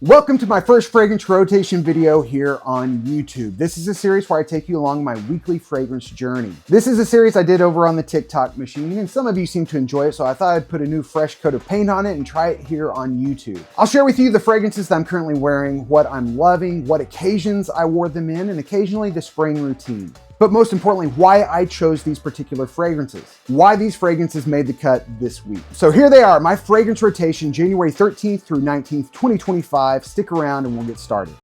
Welcome to my first fragrance rotation video here on YouTube. This is a series where I take you along my weekly fragrance journey. This is a series I did over on the TikTok machine, and some of you seem to enjoy it, so I thought I'd put a new fresh coat of paint on it and try it here on YouTube. I'll share with you the fragrances that I'm currently wearing, what I'm loving, what occasions I wore them in, and occasionally the spraying routine. But most importantly, why I chose these particular fragrances, why these fragrances made the cut this week. So here they are, my fragrance rotation, January 13th through 19th, 2025. Stick around and we'll get started.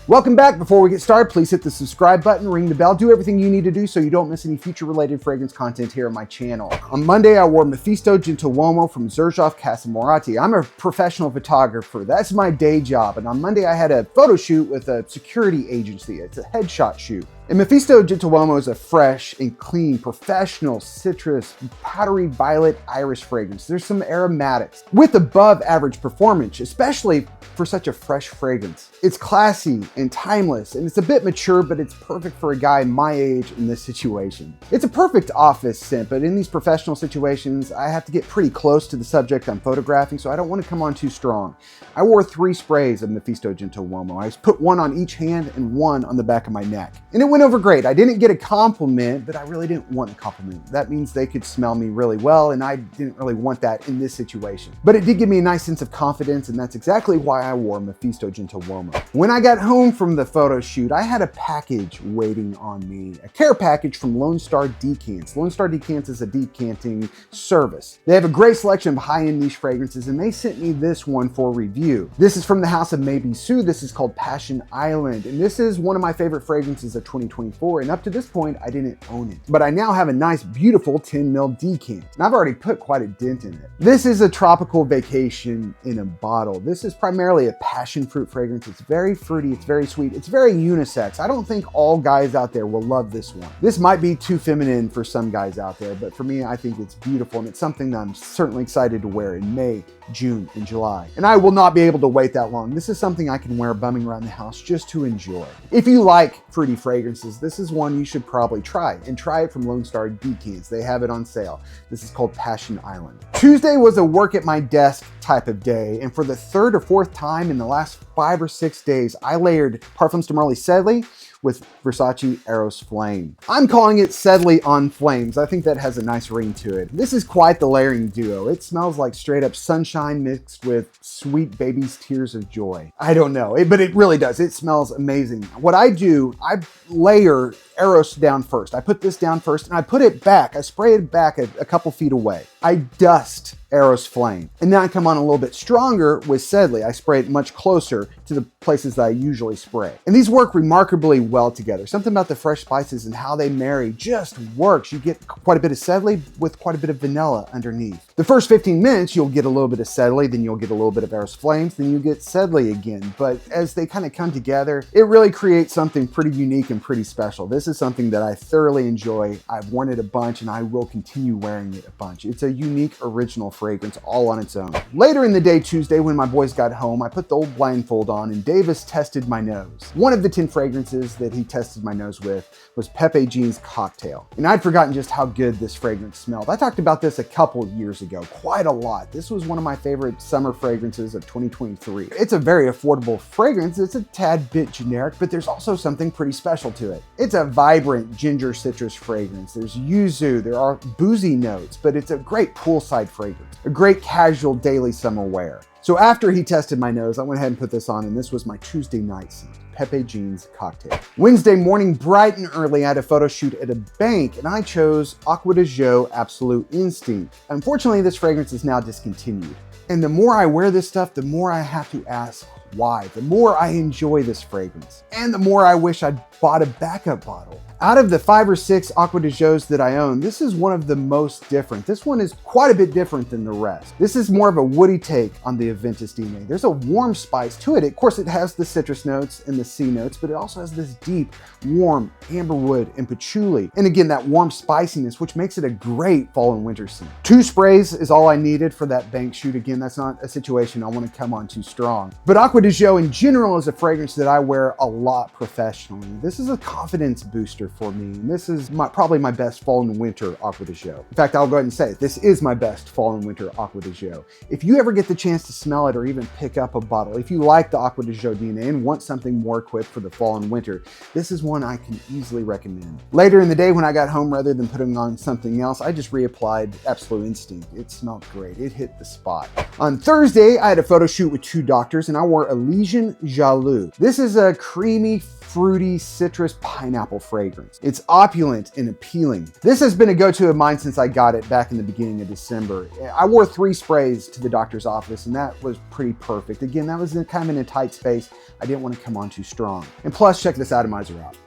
Welcome back. Before we get started, please hit the subscribe button, ring the bell, do everything you need to do so you don't miss any future related fragrance content here on my channel. On Monday, I wore Mefisto Gentiluomo from Xerjoff Casamorati. I'm a professional photographer. That's my day job. And on Monday, I had a photo shoot with a security agency. It's a headshot shoot. And Mefisto Gentiluomo is a fresh and clean, professional, citrus, powdery violet iris fragrance. There's some aromatics with above average performance, especially for such a fresh fragrance. It's classy and timeless, and it's a bit mature, but it's perfect for a guy my age in this situation. It's a perfect office scent, but in these professional situations, I have to get pretty close to the subject I'm photographing, so I don't want to come on too strong. I wore 3 sprays of Mefisto Gentiluomo. I put one on each hand and one on the back of my neck. And it went over great. I didn't get a compliment, but I really didn't want a compliment. That means they could smell me really well, and I didn't really want that in this situation. But it did give me a nice sense of confidence, and that's exactly why I wore Mefisto Gentiluomo. When I got home from the photo shoot, I had a package waiting on me, a care package from Lone Star Decants. Lone Star Decants is a decanting service. They have a great selection of high-end niche fragrances, and they sent me this one for review. This is from the house of Bisous. This is called Passion Island, and this is one of my favorite fragrances of 2024, and up to this point, I didn't own it. But I now have a nice, beautiful 10 ml decant, and I've already put quite a dent in it. This is a tropical vacation in a bottle. This is primarily a passion fruit fragrance. It's very fruity, it's very sweet, it's very unisex. I don't think all guys out there will love this one. This might be too feminine for some guys out there, but for me, I think it's beautiful, and it's something that I'm certainly excited to wear in May, June, and July. And I will not be able to wait that long. This is something I can wear bumming around the house just to enjoy. If you like fruity fragrances, this is one you should probably try, and try it from Lone Star Decants. They have it on sale. This is called Passion Island. Tuesday was a work at my desk type of day, and for the 3rd or 4th time in the last 5 or 6 days, I layered Parfums de Marly Sedley with Versace Eros Flame. I'm calling it Sedley on Flames. I think that has a nice ring to it. This is quite the layering duo. It smells like straight up sunshine mixed with sweet baby's tears of joy. I don't know, but it really does. It smells amazing. What I do, I layer Eros down first. I put this down first and I put it back. I spray it back a couple feet away. I dust Eros Flame. And then I come on a little bit stronger with Sedley. I spray it much closer to the places that I usually spray. And these work remarkably well together. Something about the fresh spices and how they marry just works. You get quite a bit of Sedley with quite a bit of vanilla underneath. The first 15 minutes, you'll get a little bit of Sedley, then you'll get a little bit of Eros Flames, then you get Sedley again. But as they kind of come together, it really creates something pretty unique and pretty special. This is something that I thoroughly enjoy. I've worn it a bunch and I will continue wearing it a bunch. It's a unique, original fragrance all on its own. Later in the day, Tuesday, when my boys got home, I put the old blindfold on and Davis tested my nose. One of the 10 fragrances that he tested my nose with was Pepe Jean's Cocktail. And I'd forgotten just how good this fragrance smelled. I talked about this a couple years ago, quite a lot. This was one of my favorite summer fragrances of 2023. It's a very affordable fragrance. It's a tad bit generic, but there's also something pretty special to it. It's a vibrant ginger citrus fragrance. There's yuzu, there are boozy notes, but it's a great poolside fragrance, a great casual daily summer wear. So after he tested my nose, I went ahead and put this on, and this was my Tuesday night scent, Pepe Jean's Cocktail. Wednesday morning, bright and early, I had a photo shoot at a bank, and I chose Acqua Absolu Instinct. Unfortunately, this fragrance is now discontinued. And the more I wear this stuff, the more I have to ask why. The more I enjoy this fragrance, and the more I wish I'd bought a backup bottle. Out of the 5 or 6 Acqua that I own, this is one of the most different. This one is quite a bit different than the rest. This is more of a woody take on the Aventus DNA. There's a warm spice to it. Of course, it has the citrus notes and the sea notes, but it also has this deep, warm amberwood and patchouli. And again, that warm spiciness, which makes it a great fall and winter scent. 2 sprays is all I needed for that bank shoot. Again, that's not a situation I want to come on too strong. But Acqua Acqua di Gio in general is a fragrance that I wear a lot professionally. This is a confidence booster for me. And this is probably my best fall and winter Acqua di Gio. In fact, I'll go ahead and say it. This is my best fall and winter Acqua di Gio. If you ever get the chance to smell it or even pick up a bottle, if you like the Acqua di Gio DNA and want something more equipped for the fall and winter, this is one I can easily recommend. Later in the day when I got home, rather than putting on something else, I just reapplied Absolu Instinct. It smelled great. It hit the spot. On Thursday, I had a photo shoot with 2 doctors and I wore Elysian Jalous. This is a creamy, fruity, citrus pineapple fragrance. It's opulent and appealing. This has been a go-to of mine since I got it back in the beginning of December. I wore 3 sprays to the doctor's office and that was pretty perfect. Again, that was kind of in a tight space. I didn't want to come on too strong. And plus, check this atomizer out.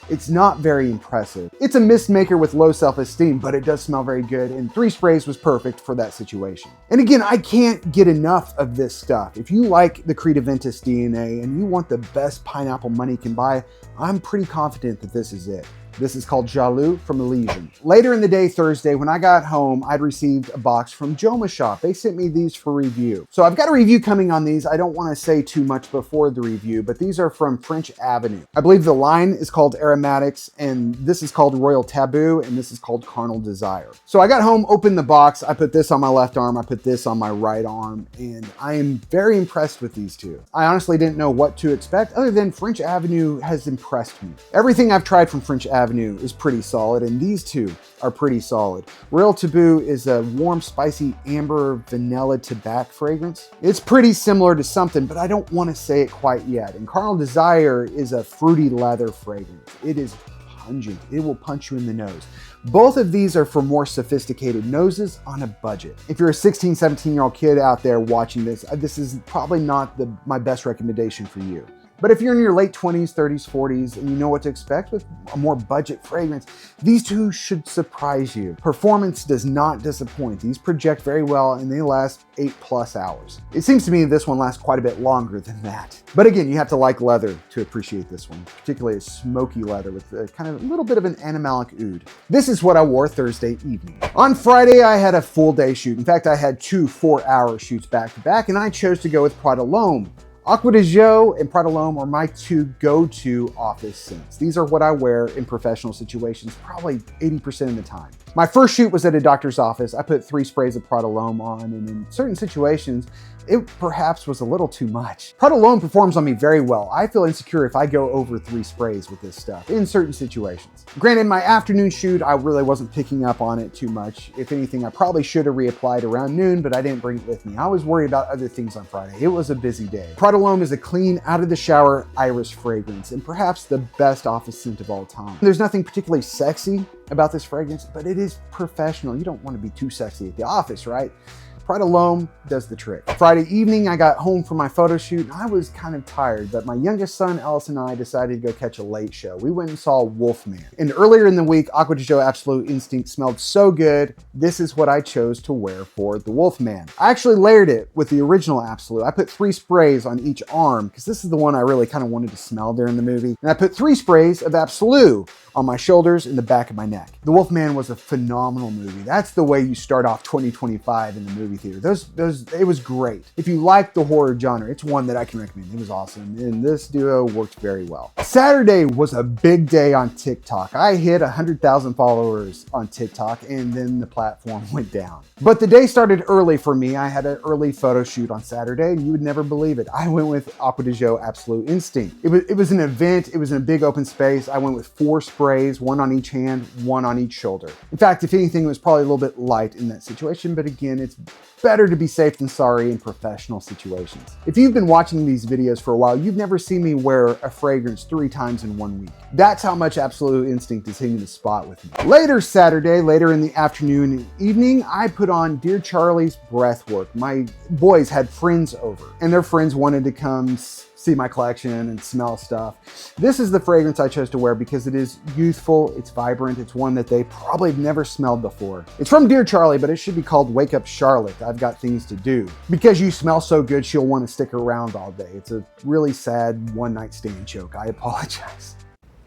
It's not very impressive. It's a mist maker with low self-esteem, but it does smell very good, and 3 sprays was perfect for that situation. And again, I can't get enough of this stuff. If you like the Creativentus DNA and you want the best pineapple money can buy, I'm pretty confident that this is it. This is called Jalous from Elysian. Later in the day, Thursday, when I got home, I'd received a box from Joma Shop. They sent me these for review. So I've got a review coming on these. I don't want to say too much before the review, but these are from French Avenue. I believe the line is called Aromatix, and this is called Royal Taboo, and this is called Carnal Desire. So I got home, opened the box. I put this on my left arm. I put this on my right arm, and I am very impressed with these 2. I honestly didn't know what to expect other than French Avenue has impressed me. Everything I've tried from French Avenue is pretty solid, and these 2 are pretty solid. Royal Taboo is a warm, spicy amber vanilla tobacco fragrance. It's pretty similar to something, but I don't want to say it quite yet. And Carnal Desire is a fruity leather fragrance. It is pungent. It will punch you in the nose. Both of these are for more sophisticated noses on a budget. If you're a 16, 17-year-old kid out there watching this, this is probably not my best recommendation for you. But if you're in your late 20s, 30s, 40s, and you know what to expect with a more budget fragrance, these 2 should surprise you. Performance does not disappoint. These project very well and they last 8+ hours. It seems to me this one lasts quite a bit longer than that. But again, you have to like leather to appreciate this one, particularly a smoky leather with a kind of a little bit of an animalic oud. This is what I wore Thursday evening. On Friday, I had a full day shoot. In fact, I had 2 4-hour shoots back to back, and I chose to go with Prada Homme. Acqua di Gio and Prada Homme are my 2 go-to office scents. These are what I wear in professional situations probably 80% of the time. My first shoot was at a doctor's office. I put 3 sprays of Prada Homme on, and in certain situations, it perhaps was a little too much. Prada Homme performs on me very well. I feel insecure if I go over 3 sprays with this stuff in certain situations. Granted, my afternoon shoot, I really wasn't picking up on it too much. If anything, I probably should have reapplied around noon, but I didn't bring it with me. I was worried about other things on Friday. It was a busy day. Prada Homme is a clean, out-of-the-shower iris fragrance, and perhaps the best office scent of all time. There's nothing particularly sexy about this fragrance, but it is professional. You don't want to be too sexy at the office, right? Prada Homme does the trick. Friday evening, I got home from my photo shoot and I was kind of tired, but my youngest son, Ellis, and I decided to go catch a late show. We went and saw Wolfman. And earlier in the week, Acqua di Gio Absolu Instinct smelled so good. This is what I chose to wear for the Wolfman. I actually layered it with the original Absolu. I put 3 sprays on each arm because this is the one I really kind of wanted to smell during the movie. And I put 3 sprays of Absolu on my shoulders and the back of my neck. The Wolfman was a phenomenal movie. That's the way you start off 2025 in the movie theater. It was great. If you like the horror genre, it's one that I can recommend. It was awesome, and this duo worked very well. Saturday was a big day on TikTok. I hit 100,000 followers on TikTok, and then the platform went down. But the day started early for me. I had an early photo shoot on Saturday, and you would never believe it. I went with Acqua di Gio Absolu Instinct. It was an event. It was in a big open space. I went with 4 sprays, 1 on each hand, 1 on each shoulder. In fact, if anything, it was probably a little bit light in that situation, but again, it's better to be safe than sorry in professional situations. If you've been watching these videos for a while, you've never seen me wear a fragrance 3 times in 1 week. That's how much Absolu Instinct is hitting the spot with me. Later Saturday, later in the afternoon and evening, I put on Dear Charlie's Breathwork. My boys had friends over, and their friends wanted to come see my collection and smell stuff. This is the fragrance I chose to wear because it is youthful, it's vibrant, it's one that they probably have never smelled before. It's from Dear Charlie, but it should be called Wake Up Charlotte. I've got things to do. Because you smell so good, she'll want to stick around all day. It's a really sad one-night stand joke. I apologize.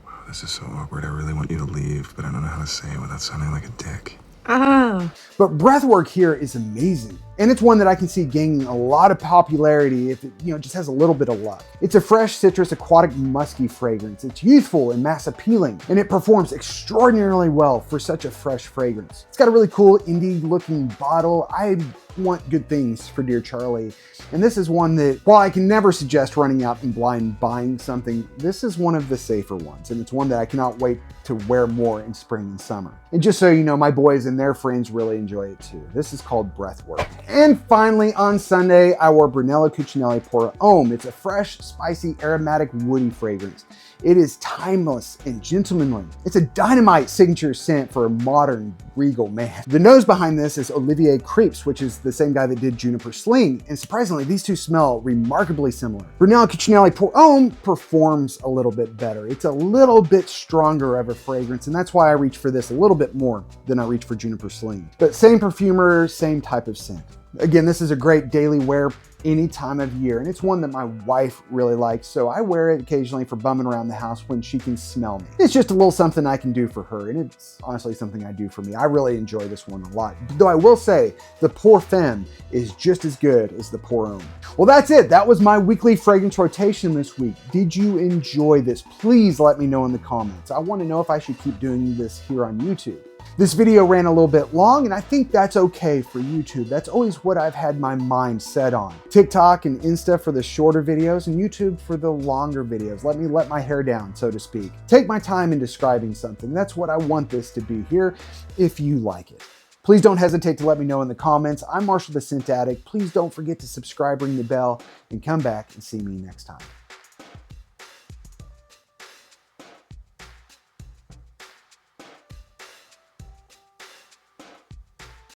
Wow, this is so awkward. I really want you to leave, but I don't know how to say it without sounding like a dick. But Breathwork here is amazing. And it's one that I can see gaining a lot of popularity if it, just has a little bit of luck. It's a fresh citrus aquatic musky fragrance. It's youthful and mass appealing, and it performs extraordinarily well for such a fresh fragrance. It's got a really cool indie looking bottle. I want good things for dear Charlie. And this is one that, while I can never suggest running out and blind buying something, this is one of the safer ones. And it's one that I cannot wait to wear more in spring and summer. And just so you know, my boys and their friends really enjoy it too. This is called Breathwork. And finally, on Sunday, I wore Brunello Cucinelli pour Homme. It's a fresh, spicy, aromatic, woody fragrance. It is timeless and gentlemanly. It's a dynamite signature scent for a modern, regal man. The nose behind this is Olivier Crepes, which is the same guy that did Juniper Sling. And surprisingly, these two smell remarkably similar. Brunello Cucinelli pour Homme performs a little bit better. It's a little bit stronger of a fragrance, and that's why I reach for this a little bit more than I reach for Juniper Sling. But same perfumer, same type of scent. Again, this is a great daily wear any time of year, and it's one that my wife really likes, so I wear it occasionally for bumming around the house when she can smell me. It's just a little something I can do for her, and it's honestly something I do for me. I really enjoy this one a lot. Though I will say, the Pour Femme is just as good as the Pour Homme. Well, that's it. That was my weekly fragrance rotation this week. Did you enjoy this? Please let me know in the comments. I want to know if I should keep doing this here on YouTube. This video ran a little bit long, and I think that's okay for YouTube. That's always what I've had my mind set on. TikTok and Insta for the shorter videos, and YouTube for the longer videos. Let me let my hair down, so to speak. Take my time in describing something. That's what I want this to be here, if you like it. Please don't hesitate to let me know in the comments. I'm Marshall the Scent Addict. Please don't forget to subscribe, ring the bell, and come back and see me next time.